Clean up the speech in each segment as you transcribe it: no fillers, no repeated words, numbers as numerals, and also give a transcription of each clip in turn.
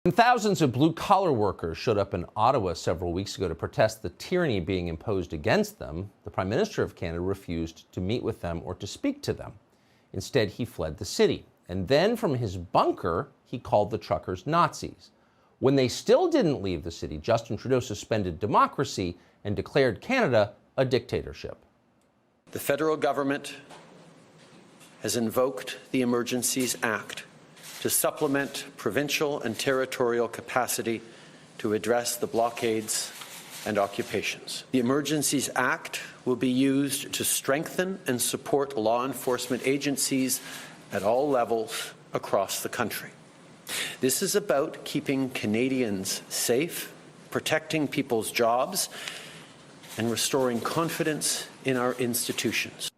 When thousands of blue-collar workers showed up in Ottawa several weeks ago to protest the tyranny being imposed against them, the Prime Minister of Canada refused to meet with them or to speak to them. Instead, he fled the city. And then from his bunker, he called the truckers Nazis. When they still didn't leave the city, Justin Trudeau suspended democracy and declared Canada a dictatorship. The federal government has invoked the Emergencies Act to supplement provincial and territorial capacity to address the blockades and occupations. The Emergencies Act will be used to strengthen and support law enforcement agencies at all levels across the country. This is about keeping Canadians safe, protecting people's jobs, and restoring confidence in our institutions.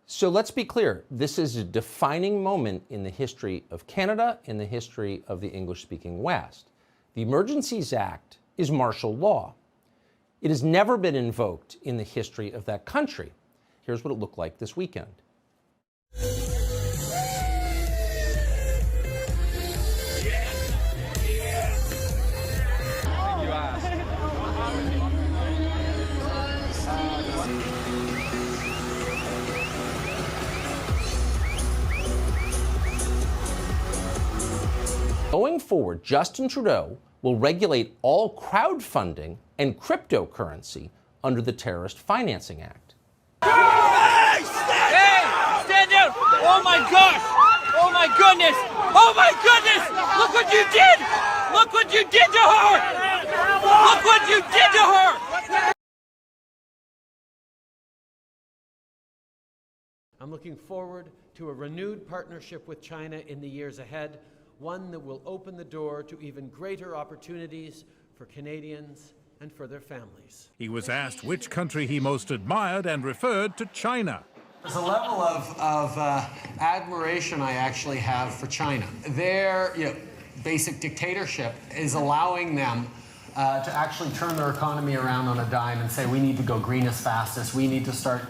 So let's be clear, this is a defining moment in the history of Canada, in the history of the English-speaking West. The Emergencies Act is martial law. It has never been invoked in the history of that country. Here's what it looked like this weekend. Going forward, Justin Trudeau will regulate all crowdfunding and cryptocurrency under the Terrorist Financing Act. Hey, stand down! Oh my gosh! Oh my goodness! Oh my goodness! Look what you did! Look what you did to her! Look what you did to her! I'm looking forward to a renewed partnership with China in the years ahead, one that will open the door to even greater opportunities for Canadians and for their families. He was asked which country he most admired and referred to China. There's a level of admiration I actually have for China. Their basic dictatorship is allowing them to actually turn their economy around on a dime and say, we need to go green as fast as we need to start,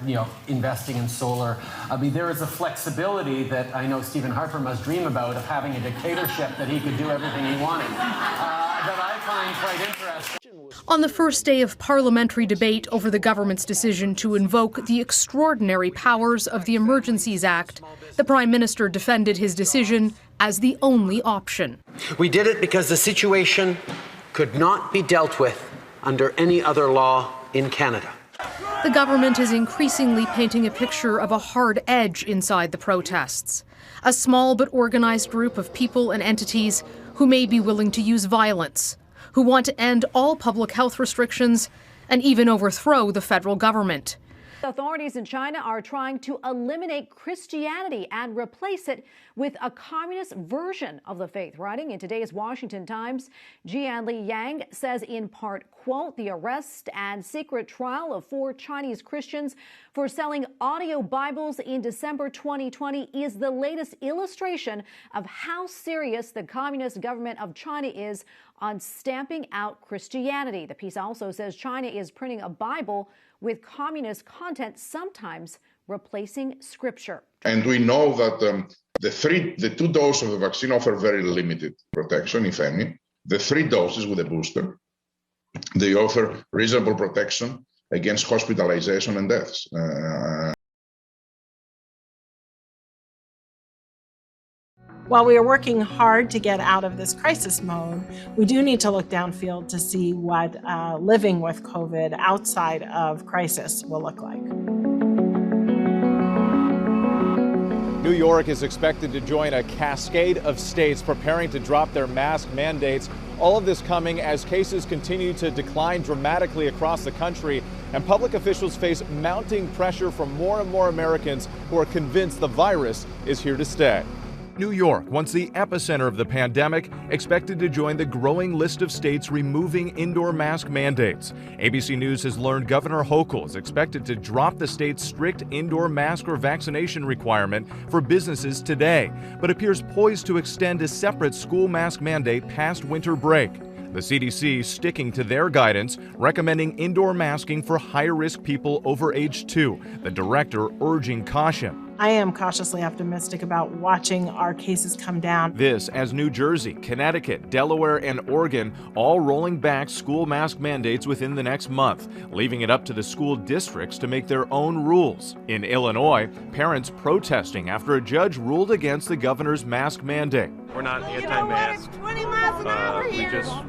investing in solar. I mean, there is a flexibility that I know Stephen Harper must dream about, of having a dictatorship that he could do everything he wanted, that I find quite interesting. On the first day of parliamentary debate over the government's decision to invoke the extraordinary powers of the Emergencies Act, the Prime Minister defended his decision as the only option. We did it because the situation could not be dealt with under any other law in Canada. The government is increasingly painting a picture of a hard edge inside the protests. A small but organized group of people and entities who may be willing to use violence, who want to end all public health restrictions and even overthrow the federal government. Authorities in China are trying to eliminate Christianity and replace it with a communist version of the faith. Writing in today's Washington Times, Jianli Yang says in part, quote, the arrest and secret trial of 4 Chinese Christians for selling audio Bibles in December 2020 is the latest illustration of how serious the communist government of China is on stamping out Christianity. The piece also says China is printing a Bible with communist content, sometimes replacing scripture. And we know that the 2 doses of the vaccine offer very limited protection, if any. The 3 doses with a booster, they offer reasonable protection against hospitalization and deaths. While we are working hard to get out of this crisis mode, we do need to look downfield to see what living with COVID outside of crisis will look like. New York is expected to join a cascade of states preparing to drop their mask mandates. All of this coming as cases continue to decline dramatically across the country, and public officials face mounting pressure from more and more Americans who are convinced the virus is here to stay. New York, once the epicenter of the pandemic, expected to join the growing list of states removing indoor mask mandates. ABC News has learned Governor Hochul is expected to drop the state's strict indoor mask or vaccination requirement for businesses today, but appears poised to extend a separate school mask mandate past winter break. The CDC sticking to their guidance, recommending indoor masking for higher-risk people over age 2, the director urging caution. I am cautiously optimistic about watching our cases come down. This as New Jersey, Connecticut, Delaware, and Oregon all rolling back school mask mandates within the next month, leaving it up to the school districts to make their own rules. In Illinois, parents protesting after a judge ruled against the governor's mask mandate. We're not anti-mask.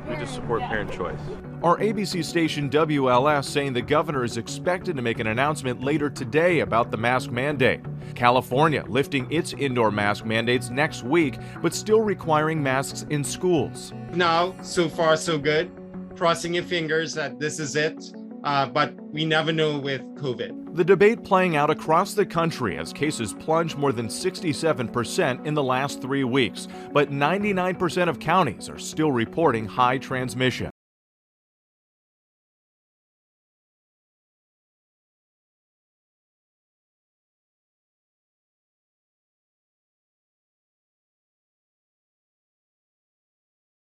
We just support parent choice. Our ABC station WLS saying the governor is expected to make an announcement later today about the mask mandate. California lifting its indoor mask mandates next week, but still requiring masks in schools. Now, so far so good. Crossing your fingers that this is it, but we never know with COVID. The debate playing out across the country as cases plunge more than 67% in the last 3 weeks, but 99% of counties are still reporting high transmission.